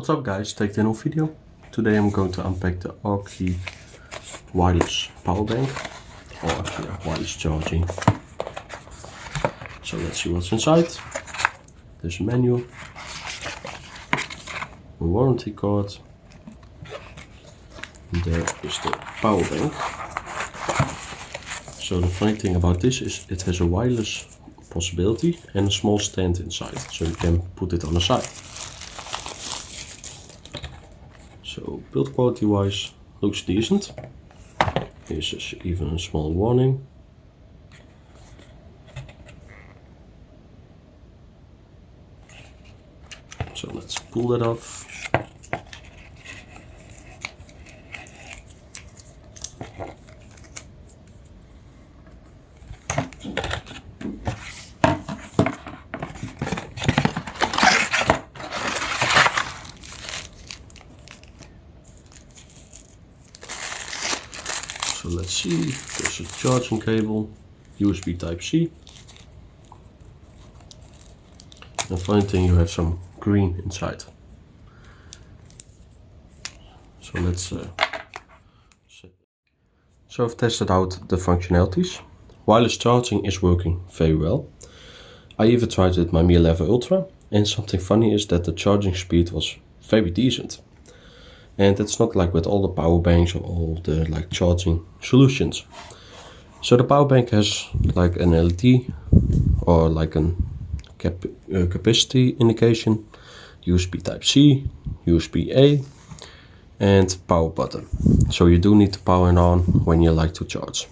What's up guys, Techder new video. Today I'm going to unpack the Aukey wireless power bank, or actually wireless charging. So let's see what's inside. There's a menu, a warranty card, and there is the power bank. So the funny thing about this is it has a wireless possibility and a small stand inside, so you can put it on the side. So build quality wise looks decent. Here's even a small warning. So let's pull that off. So let's see, there's a charging cable, USB Type-C. And funny thing, you have some green inside. So let's So I've tested out the functionalities. Wireless charging is working very well. I even tried it with my Mi11 Ultra, and something funny is that the charging speed was very decent. And it's not like with all the power banks or all the charging solutions. So the power bank has like an LED or like a capacity indication, USB Type-C, USB-A, and power button. So you do need to power it on when you like to charge.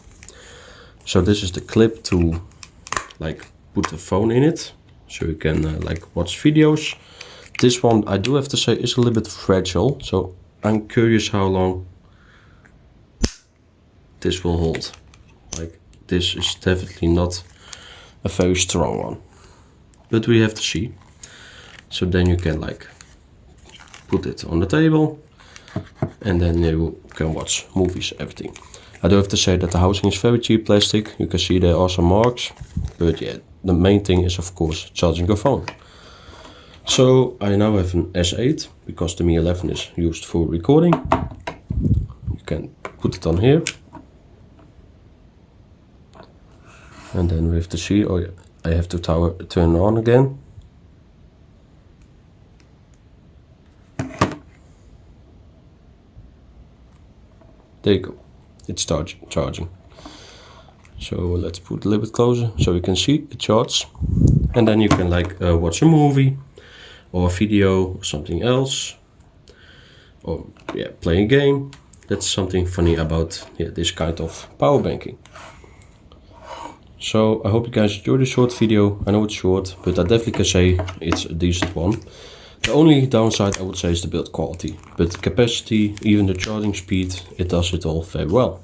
So this is the clip to put the phone in it, so you can watch videos. This one, I do have to say, is a little bit fragile, so I'm curious how long this will hold. This is definitely not a very strong one, but we have to see. So then you can put it on the table, and then you can watch movies, everything. I do have to say that the housing is very cheap plastic. You can see there are some marks, but yeah, the main thing is of course charging your phone. So I now have an S8 because the Mi11 is used for recording. You can put it on here. And then we have to see, oh yeah, I have to turn it on again. There you go, it's charging. So let's put it a little bit closer so you can see it charges. And then you can watch a movie, or a video, or something else, or yeah, play a game. That's something funny about this kind of power banking. So I hope you guys enjoyed this short video. I know it's short, but I definitely can say it's a decent one. The only downside I would say is the build quality, but the capacity, even the charging speed, it does it all very well.